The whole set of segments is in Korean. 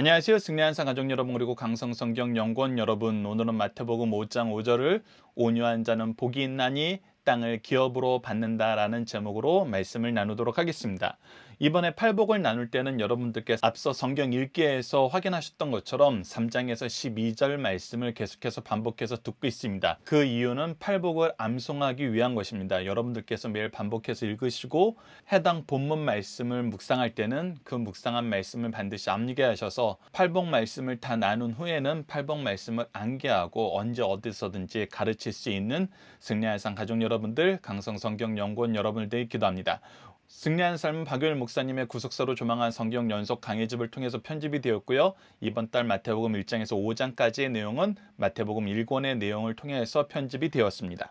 안녕하세요. 승리한상 가족 여러분 그리고 강성성경 연구원 여러분. 오늘은 마태복음 5장 5절을 온유한 자는 복이 있나니 땅을 기업으로 받는다라는 제목으로 말씀을 나누도록 하겠습니다. 이번에 팔복을 나눌 때는 여러분들께서 앞서 성경 읽기에서 확인하셨던 것처럼 3장에서 12절 말씀을 계속해서 반복해서 듣고 있습니다. 그 이유는 팔복을 암송하기 위한 것입니다. 여러분들께서 매일 반복해서 읽으시고 해당 본문 말씀을 묵상할 때는 그 묵상한 말씀을 반드시 암기하셔서 팔복 말씀을 다 나눈 후에는 팔복 말씀을 암기하고 언제 어디서든지 가르칠 수 있는 승리한상 가족 여러분들, 강성성경 연구원 여러분들에게 기도합니다. 승리한 삶은 박유일 목사님의 구속사로 조망한 성경 연속 강해집을 통해서 편집이 되었고요. 이번 달 마태복음 1장에서 5장까지의 내용은 마태복음 1권의 내용을 통해서 편집이 되었습니다.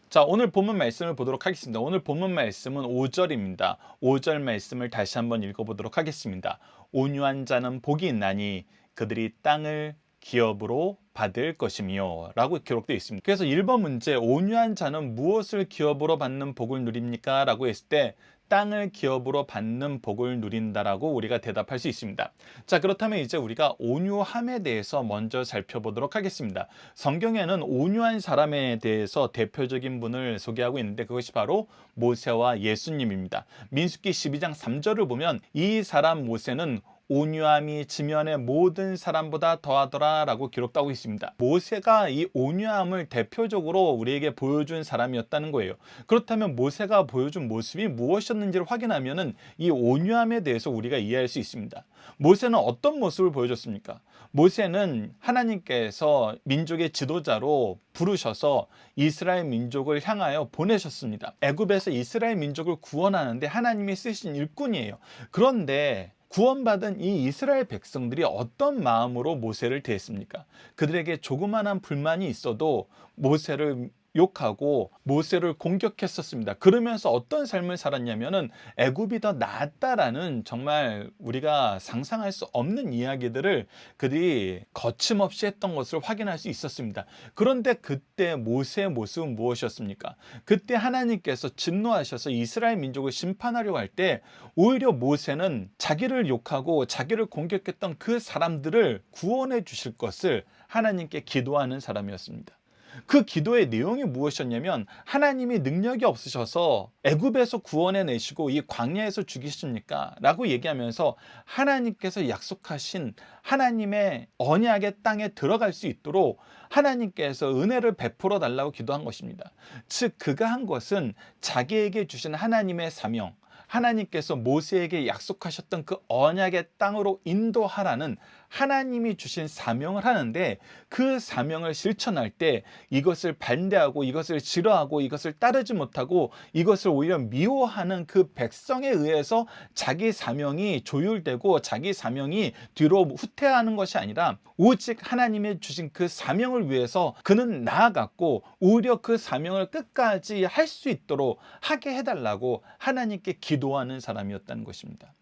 자, 오늘 본문 말씀을 보도록 하겠습니다. 오늘 본문 말씀은 5절입니다. 5절 말씀을 다시 한번 읽어보도록 하겠습니다. 온유한 자는 복이 있나니 그들이 땅을 기업으로 받을 것이며 라고 기록되어 있습니다. 그래서 1번 문제, 온유한 자는 무엇을 기업으로 받는 복을 누립니까? 라고 했을 때 땅을 기업으로 받는 복을 누린다라고 우리가 대답할 수 있습니다. 자, 그렇다면 이제 우리가 온유함에 대해서 먼저 살펴보도록 하겠습니다. 성경에는 온유한 사람에 대해서 대표적인 분을 소개하고 있는데 그것이 바로 모세와 예수님입니다. 민수기 12장 3절을 보면 이 사람 모세는 온유함이 지면의 모든 사람보다 더하더라 라고 기록하고 있습니다. 모세가 이 온유함을 대표적으로 우리에게 보여준 사람이었다는 거예요. 그렇다면 모세가 보여준 모습이 무엇이었는지를 확인하면 이 온유함에 대해서 우리가 이해할 수 있습니다. 모세는 어떤 모습을 보여줬습니까? 모세는 하나님께서 민족의 지도자로 부르셔서 이스라엘 민족을 향하여 보내셨습니다. 애굽에서 이스라엘 민족을 구원하는데 하나님이 쓰신 일꾼이에요. 그런데 구원받은 이 이스라엘 백성들이 어떤 마음으로 모세를 대했습니까? 그들에게 조그만한 불만이 있어도 모세를 욕하고 모세를 공격했었습니다. 그러면서 어떤 삶을 살았냐면은 애굽이 더 낫다라는 정말 우리가 상상할 수 없는 이야기들을 그들이 거침없이 했던 것을 확인할 수 있었습니다. 그런데 그때 모세의 모습은 무엇이었습니까? 그때 하나님께서 진노하셔서 이스라엘 민족을 심판하려고 할 때 오히려 모세는 자기를 욕하고 자기를 공격했던 그 사람들을 구원해 주실 것을 하나님께 기도하는 사람이었습니다. 그 기도의 내용이 무엇이었냐면 하나님이 능력이 없으셔서 애굽에서 구원해 내시고 이 광야에서 죽이십니까? 라고 얘기하면서 하나님께서 약속하신 하나님의 언약의 땅에 들어갈 수 있도록 하나님께서 은혜를 베풀어 달라고 기도한 것입니다. 즉 그가 한 것은 자기에게 주신 하나님의 사명, 하나님께서 모세에게 약속하셨던 그 언약의 땅으로 인도하라는 하나님이 주신 사명을 하는데 그 사명을 실천할 때 이것을 반대하고 이것을 싫어하고 이것을 따르지 못하고 이것을 오히려 미워하는 그 백성에 의해서 자기 사명이 조율되고 자기 사명이 뒤로 후퇴하는 것이 아니라 오직 하나님이 주신 그 사명을 위해서 그는 나아갔고 오히려 그 사명을 끝까지 할 수 있도록 하게 해달라고 하나님께 기도하는 사람이었다는 것입니다.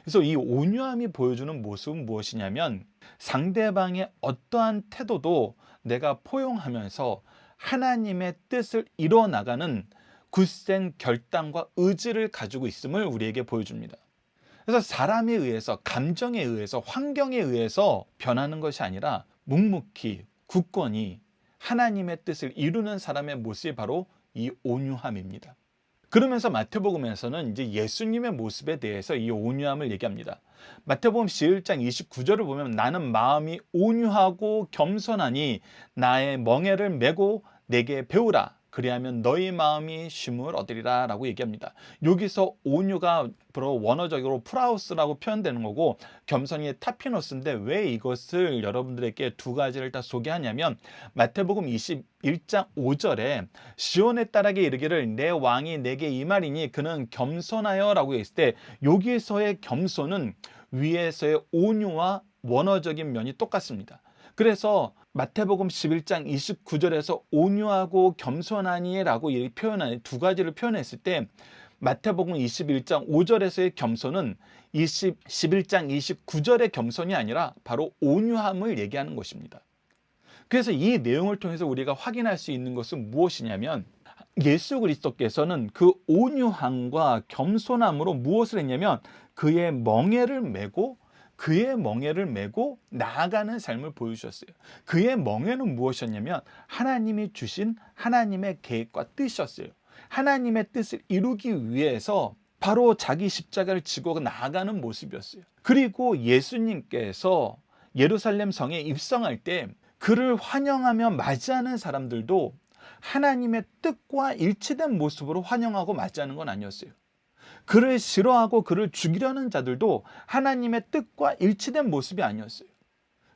그래서 이 온유함이 보여주는 모습은 무엇이냐면 상대방의 어떠한 태도도 내가 포용하면서 하나님의 뜻을 이뤄나가는 굳센 결단과 의지를 가지고 있음을 우리에게 보여줍니다. 그래서 사람에 의해서, 감정에 의해서, 환경에 의해서 변하는 것이 아니라 묵묵히, 굳건히 하나님의 뜻을 이루는 사람의 모습이 바로 이 온유함입니다. 그러면서 마태복음에서는 이제 예수님의 모습에 대해서 이 온유함을 얘기합니다. 마태복음 11장 29절을 보면 나는 마음이 온유하고 겸손하니 나의 멍에를 메고 내게 배우라. 그리하면 너희 마음이 쉼을 얻으리라 라고 얘기합니다. 여기서 온유가 바로 원어적으로 프라우스라고 표현되는 거고 겸손이 타피노스인데 왜 이것을 여러분들에게 두 가지를 다 소개하냐면 마태복음 21장 5절에 시온의 딸에게 이르기를 내 왕이 내게 임하리니 그는 겸손하여 라고 했을 때 여기서의 겸손은 위에서의 온유와 원어적인 면이 똑같습니다. 그래서 마태복음 11장 29절에서 온유하고 겸손하니 라고 표현한 두 가지를 표현했을 때 마태복음 21장 5절에서의 겸손은 11장 29절의 겸손이 아니라 바로 온유함을 얘기하는 것입니다. 그래서 이 내용을 통해서 우리가 확인할 수 있는 것은 무엇이냐면 예수 그리스도께서는 그 온유함과 겸손함으로 무엇을 했냐면 그의 멍에를 메고 그의 멍에를 메고 나아가는 삶을 보여주셨어요. 그의 멍에는 무엇이었냐면 하나님이 주신 하나님의 계획과 뜻이었어요. 하나님의 뜻을 이루기 위해서 바로 자기 십자가를 지고 나아가는 모습이었어요. 그리고 예수님께서 예루살렘 성에 입성할 때 그를 환영하며 맞이하는 사람들도 하나님의 뜻과 일치된 모습으로 환영하고 맞이하는 건 아니었어요. 그를 싫어하고 그를 죽이려는 자들도 하나님의 뜻과 일치된 모습이 아니었어요.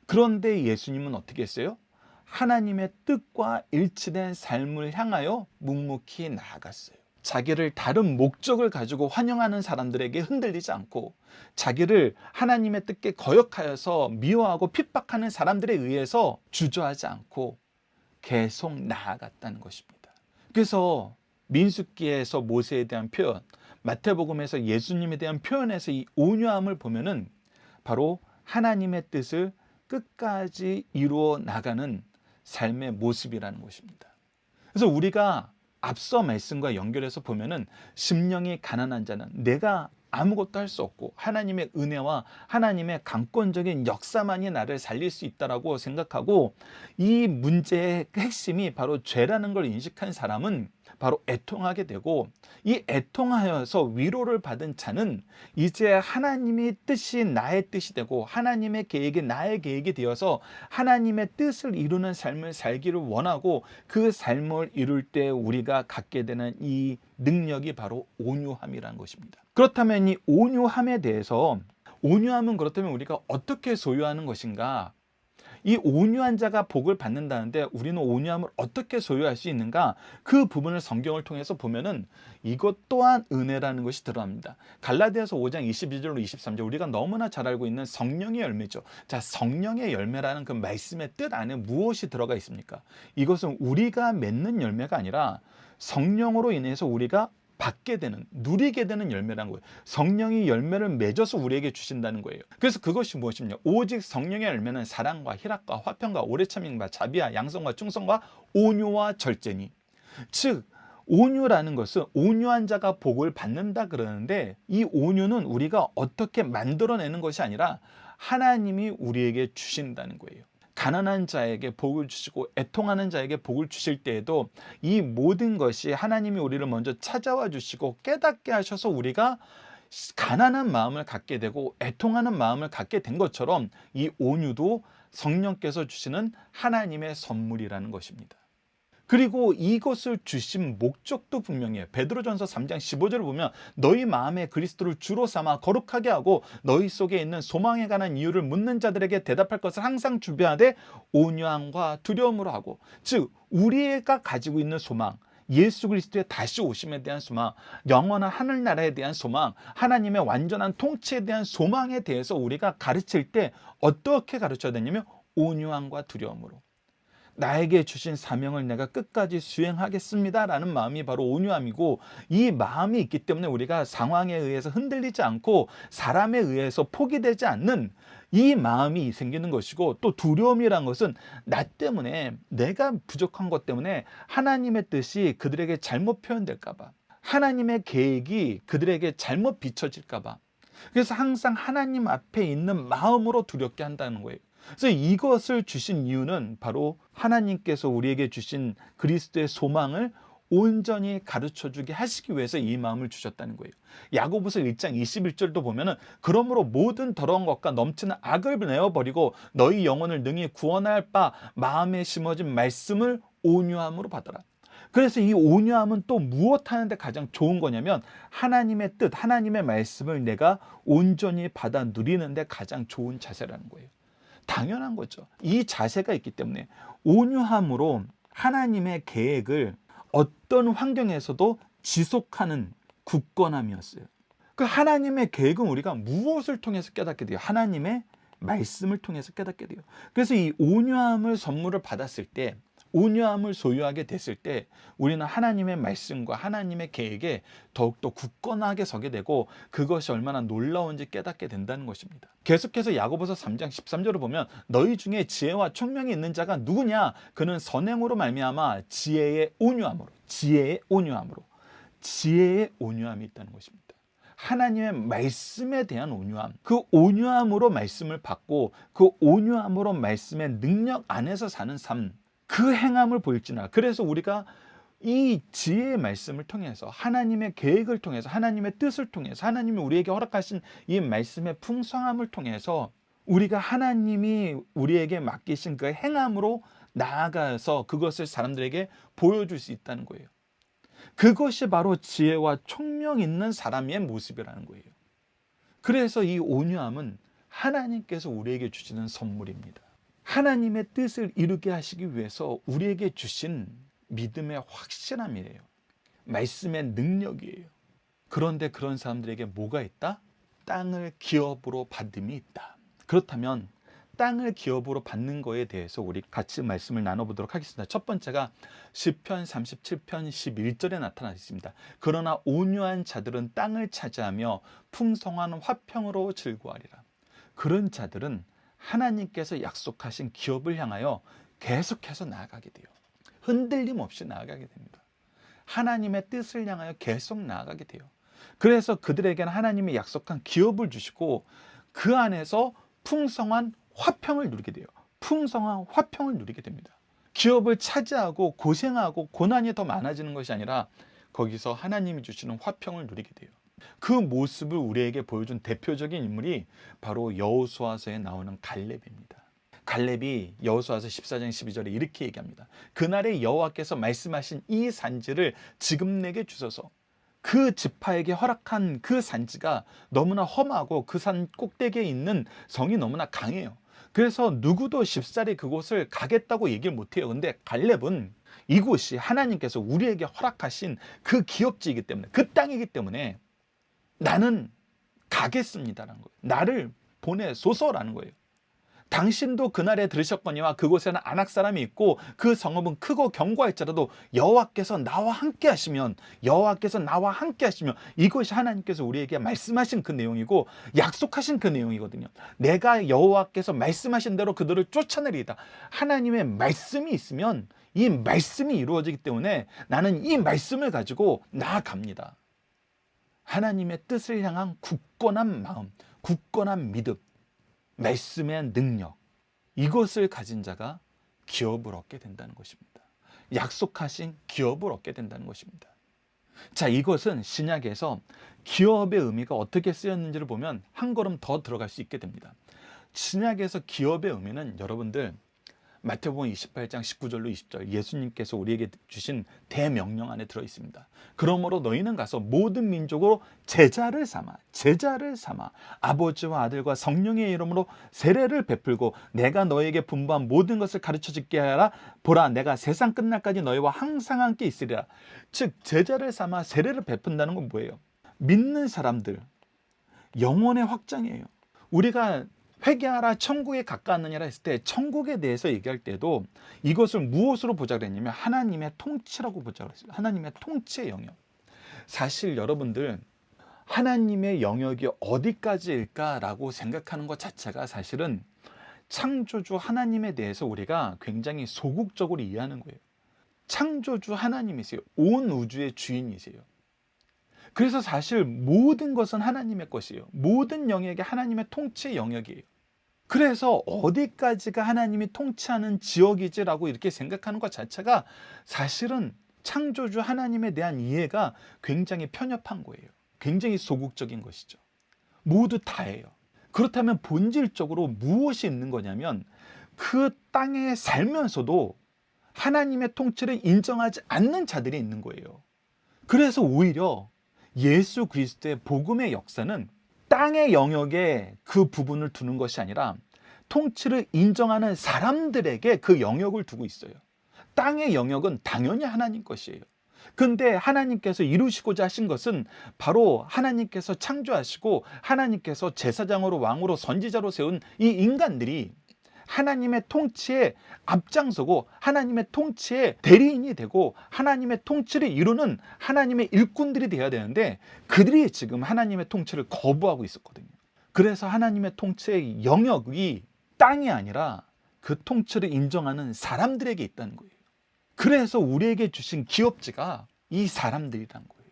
그런데 예수님은 어떻게 했어요? 하나님의 뜻과 일치된 삶을 향하여 묵묵히 나아갔어요. 자기를 다른 목적을 가지고 환영하는 사람들에게 흔들리지 않고 자기를 하나님의 뜻에 거역하여서 미워하고 핍박하는 사람들에 의해서 주저하지 않고 계속 나아갔다는 것입니다. 그래서 민수기에서 모세에 대한 표현, 마태복음에서 예수님에 대한 표현에서 이 온유함을 보면은 바로 하나님의 뜻을 끝까지 이루어 나가는 삶의 모습이라는 것입니다. 그래서 우리가 앞서 말씀과 연결해서 보면은 심령이 가난한 자는 내가 아무것도 할 수 없고 하나님의 은혜와 하나님의 강권적인 역사만이 나를 살릴 수 있다라고 생각하고 이 문제의 핵심이 바로 죄라는 걸 인식한 사람은 바로 애통하게 되고 이 애통하여서 위로를 받은 자는 이제 하나님의 뜻이 나의 뜻이 되고 하나님의 계획이 나의 계획이 되어서 하나님의 뜻을 이루는 삶을 살기를 원하고 그 삶을 이룰 때 우리가 갖게 되는 이 능력이 바로 온유함이라는 것입니다. 그렇다면 이 온유함에 대해서 온유함은 그렇다면 우리가 어떻게 소유하는 것인가? 이 온유한 자가 복을 받는다는데 우리는 온유함을 어떻게 소유할 수 있는가? 그 부분을 성경을 통해서 보면은 이것 또한 은혜라는 것이 드러납니다. 갈라디아서 5장 22절로 23절 우리가 너무나 잘 알고 있는 성령의 열매죠. 자, 성령의 열매라는 그 말씀의 뜻 안에 무엇이 들어가 있습니까? 이것은 우리가 맺는 열매가 아니라 성령으로 인해서 우리가 받게 되는, 누리게 되는 열매라는 거예요. 성령이 열매를 맺어서 우리에게 주신다는 거예요. 그래서 그것이 무엇이냐? 오직 성령의 열매는 사랑과 희락과 화평과 오래 참음과 자비와 양성과 충성과 온유와 절제니. 즉 온유라는 것은 온유한 자가 복을 받는다 그러는데 이 온유는 우리가 어떻게 만들어내는 것이 아니라 하나님이 우리에게 주신다는 거예요. 가난한 자에게 복을 주시고 애통하는 자에게 복을 주실 때에도 이 모든 것이 하나님이 우리를 먼저 찾아와 주시고 깨닫게 하셔서 우리가 가난한 마음을 갖게 되고 애통하는 마음을 갖게 된 것처럼 이 온유도 성령께서 주시는 하나님의 선물이라는 것입니다. 그리고 이것을 주신 목적도 분명해요. 베드로전서 3장 15절을 보면 너희 마음에 그리스도를 주로 삼아 거룩하게 하고 너희 속에 있는 소망에 관한 이유를 묻는 자들에게 대답할 것을 항상 준비하되 온유함과 두려움으로 하고, 즉 우리가 가지고 있는 소망, 예수 그리스도의 다시 오심에 대한 소망, 영원한 하늘나라에 대한 소망, 하나님의 완전한 통치에 대한 소망에 대해서 우리가 가르칠 때 어떻게 가르쳐야 되냐면 온유함과 두려움으로. 나에게 주신 사명을 내가 끝까지 수행하겠습니다 라는 마음이 바로 온유함이고, 이 마음이 있기 때문에 우리가 상황에 의해서 흔들리지 않고 사람에 의해서 포기되지 않는 이 마음이 생기는 것이고, 또 두려움이란 것은 나 때문에, 내가 부족한 것 때문에 하나님의 뜻이 그들에게 잘못 표현될까 봐, 하나님의 계획이 그들에게 잘못 비춰질까 봐, 그래서 항상 하나님 앞에 있는 마음으로 두렵게 한다는 거예요. 그래서 이것을 주신 이유는 바로 하나님께서 우리에게 주신 그리스도의 소망을 온전히 가르쳐주게 하시기 위해서 이 마음을 주셨다는 거예요. 야고보서 1장 21절도 보면은 그러므로 모든 더러운 것과 넘치는 악을 내어버리고 너희 영혼을 능히 구원할 바 마음에 심어진 말씀을 온유함으로 받아라. 그래서 이 온유함은 또 무엇 하는데 가장 좋은 거냐면 하나님의 뜻, 하나님의 말씀을 내가 온전히 받아 누리는데 가장 좋은 자세라는 거예요. 당연한 거죠. 이 자세가 있기 때문에 온유함으로 하나님의 계획을 어떤 환경에서도 지속하는 굳건함이었어요. 그 하나님의 계획은 우리가 무엇을 통해서 깨닫게 돼요? 하나님의 말씀을 통해서 깨닫게 돼요. 그래서 이 온유함을 선물을 받았을 때, 온유함을 소유하게 됐을 때 우리는 하나님의 말씀과 하나님의 계획에 더욱더 굳건하게 서게 되고 그것이 얼마나 놀라운지 깨닫게 된다는 것입니다. 계속해서 야고보서 3장 13절을 보면 너희 중에 지혜와 총명이 있는 자가 누구냐? 그는 선행으로 말미암아 지혜의 온유함으로, 지혜의 온유함이 있다는 것입니다. 하나님의 말씀에 대한 온유함, 그 온유함으로 말씀을 받고 그 온유함으로 말씀의 능력 안에서 사는 삶, 그 행함을 보일지나. 그래서 우리가 이 지혜의 말씀을 통해서, 하나님의 계획을 통해서, 하나님의 뜻을 통해서, 하나님이 우리에게 허락하신 이 말씀의 풍성함을 통해서 우리가 하나님이 우리에게 맡기신 그 행함으로 나아가서 그것을 사람들에게 보여줄 수 있다는 거예요. 그것이 바로 지혜와 총명 있는 사람의 모습이라는 거예요. 그래서 이 온유함은 하나님께서 우리에게 주시는 선물입니다. 하나님의 뜻을 이루게 하시기 위해서 우리에게 주신 믿음의 확실함이에요. 말씀의 능력이에요. 그런데 그런 사람들에게 뭐가 있다? 땅을 기업으로 받음이 있다. 그렇다면 땅을 기업으로 받는 거에 대해서 우리 같이 말씀을 나눠보도록 하겠습니다. 첫 번째가 시편 37편 11절에 나타나 있습니다. 그러나 온유한 자들은 땅을 차지하며 풍성한 화평으로 즐거워하리라. 그런 자들은 하나님께서 약속하신 기업을 향하여 계속해서 나아가게 돼요. 흔들림 없이 나아가게 됩니다. 하나님의 뜻을 향하여 계속 나아가게 돼요. 그래서 그들에게는 하나님이 약속한 기업을 주시고 그 안에서 풍성한 화평을 누리게 돼요. 풍성한 화평을 누리게 됩니다. 기업을 차지하고 고생하고 고난이 더 많아지는 것이 아니라 거기서 하나님이 주시는 화평을 누리게 돼요. 그 모습을 우리에게 보여준 대표적인 인물이 바로 여호수아서에 나오는 갈렙입니다. 갈렙이 여호수아서 14장 12절에 이렇게 얘기합니다. 그날에 여호와께서 말씀하신 이 산지를 지금 내게 주소서. 그 지파에게 허락한 그 산지가 너무나 험하고 그 산 꼭대기에 있는 성이 너무나 강해요. 그래서 누구도 쉽사리 그곳을 가겠다고 얘기를 못해요. 근데 갈렙은 이곳이 하나님께서 우리에게 허락하신 그 기업지이기 때문에, 그 땅이기 때문에 나는 가겠습니다라는 거예요. 나를 보내소서라는 거예요. 당신도 그날에 들으셨거니와 그곳에는 아낙 사람이 있고 그 성읍은 크고 견고할지라도 여호와께서 나와 함께 하시면, 여호와께서 나와 함께 하시면, 이것이 하나님께서 우리에게 말씀하신 그 내용이고 약속하신 그 내용이거든요. 내가 여호와께서 말씀하신 대로 그들을 쫓아내리이다. 하나님의 말씀이 있으면 이 말씀이 이루어지기 때문에 나는 이 말씀을 가지고 나아갑니다. 하나님의 뜻을 향한 굳건한 마음, 굳건한 믿음, 말씀의 능력, 이것을 가진 자가 기업을 얻게 된다는 것입니다. 약속하신 기업을 얻게 된다는 것입니다. 자, 이것은 신약에서 기업의 의미가 어떻게 쓰였는지를 보면 한 걸음 더 들어갈 수 있게 됩니다. 신약에서 기업의 의미는 여러분들 마태복음 28장 19절로 20절 예수님께서 우리에게 주신 대명령 안에 들어 있습니다. 그러므로 너희는 가서 모든 민족으로 제자를 삼아 아버지와 아들과 성령의 이름으로 세례를 베풀고 내가 너에게 분부한 모든 것을 가르쳐 주게 하라. 보라, 내가 세상 끝날까지 너희와 항상 함께 있으리라. 즉 제자를 삼아 세례를 베푼다는 건 뭐예요? 믿는 사람들 영혼의 확장이에요. 우리가 회개하라 천국에 가까웠느냐라 했을 때 천국에 대해서 얘기할 때도 이것을 무엇으로 보자 그랬냐면 하나님의 통치라고 보자 그랬어요. 하나님의 통치의 영역. 사실 여러분들 하나님의 영역이 어디까지일까라고 생각하는 것 자체가 사실은 창조주 하나님에 대해서 우리가 굉장히 소극적으로 이해하는 거예요. 창조주 하나님이세요. 온 우주의 주인이세요. 그래서 사실 모든 것은 하나님의 것이에요. 모든 영역이 하나님의 통치의 영역이에요. 그래서 어디까지가 하나님이 통치하는 지역이지라고 이렇게 생각하는 것 자체가 사실은 창조주 하나님에 대한 이해가 굉장히 편협한 거예요. 굉장히 소극적인 것이죠. 모두 다예요. 그렇다면 본질적으로 무엇이 있는 거냐면 그 땅에 살면서도 하나님의 통치를 인정하지 않는 자들이 있는 거예요. 그래서 오히려 예수 그리스도의 복음의 역사는 땅의 영역에 그 부분을 두는 것이 아니라 통치를 인정하는 사람들에게 그 영역을 두고 있어요. 땅의 영역은 당연히 하나님 것이에요. 근데 하나님께서 이루시고자 하신 것은 바로 하나님께서 창조하시고 하나님께서 제사장으로 왕으로 선지자로 세운 이 인간들이 하나님의 통치에 앞장서고 하나님의 통치의 대리인이 되고 하나님의 통치를 이루는 하나님의 일꾼들이 되어야 되는데 그들이 지금 하나님의 통치를 거부하고 있었거든요. 그래서 하나님의 통치의 영역이 땅이 아니라 그 통치를 인정하는 사람들에게 있다는 거예요. 그래서 우리에게 주신 기업지가 이 사람들이란 거예요.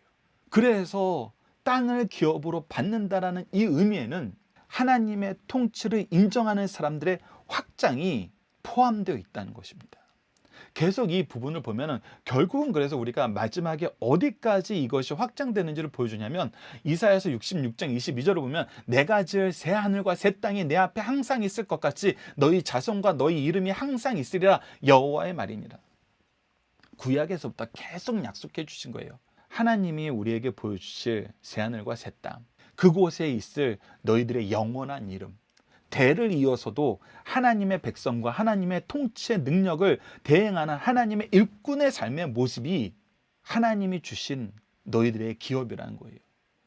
그래서 땅을 기업으로 받는다라는 이 의미에는 하나님의 통치를 인정하는 사람들의 확장이 포함되어 있다는 것입니다. 계속 이 부분을 보면은 결국은 그래서 우리가 마지막에 어디까지 이것이 확장되는지를 보여주냐면 이사야서 66장 22절을 보면 내가 지을 새 하늘과 새 땅이 내 앞에 항상 있을 것 같이 너희 자손과 너희 이름이 항상 있으리라 여호와의 말이니라. 구약에서부터 계속 약속해 주신 거예요. 하나님이 우리에게 보여주실 새 하늘과 새 땅, 그곳에 있을 너희들의 영원한 이름, 대를 이어서도 하나님의 백성과 하나님의 통치의 능력을 대행하는 하나님의 일꾼의 삶의 모습이 하나님이 주신 너희들의 기업이라는 거예요.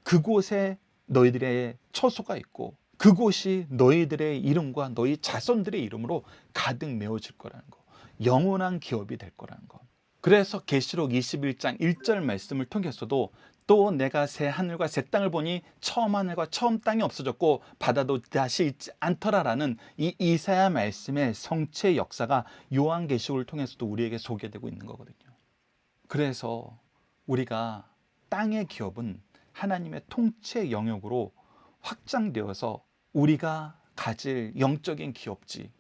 그곳에 너희들의 처소가 있고 그곳이 너희들의 이름과 너희 자손들의 이름으로 가득 메워질 거라는 거, 영원한 기업이 될 거라는 거. 그래서 계시록 21장 1절 말씀을 통해서도 또 내가 새 하늘과 새 땅을 보니 처음 하늘과 처음 땅이 없어졌고 바다도 다시 있지 않더라라는 이 이사야 말씀의 성취의 역사가 요한계시록을 통해서도 우리에게 소개되고 있는 거거든요. 그래서 우리가 땅의 기업은 하나님의 통치의 영역으로 확장되어서 우리가 가질 영적인 기업지,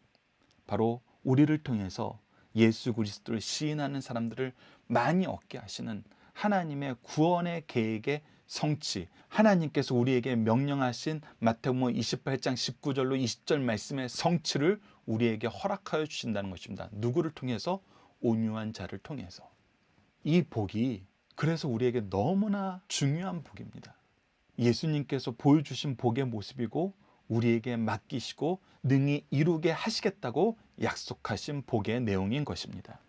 바로 우리를 통해서 예수 그리스도를 시인하는 사람들을 많이 얻게 하시는 하나님의 구원의 계획의 성취, 하나님께서 우리에게 명령하신 마태복음 28장 19절로 20절 말씀의 성취를 우리에게 허락하여 주신다는 것입니다. 누구를 통해서? 온유한 자를 통해서. 이 복이 그래서 우리에게 너무나 중요한 복입니다. 예수님께서 보여주신 복의 모습이고 우리에게 맡기시고 능히 이루게 하시겠다고 약속하신 복의 내용인 것입니다.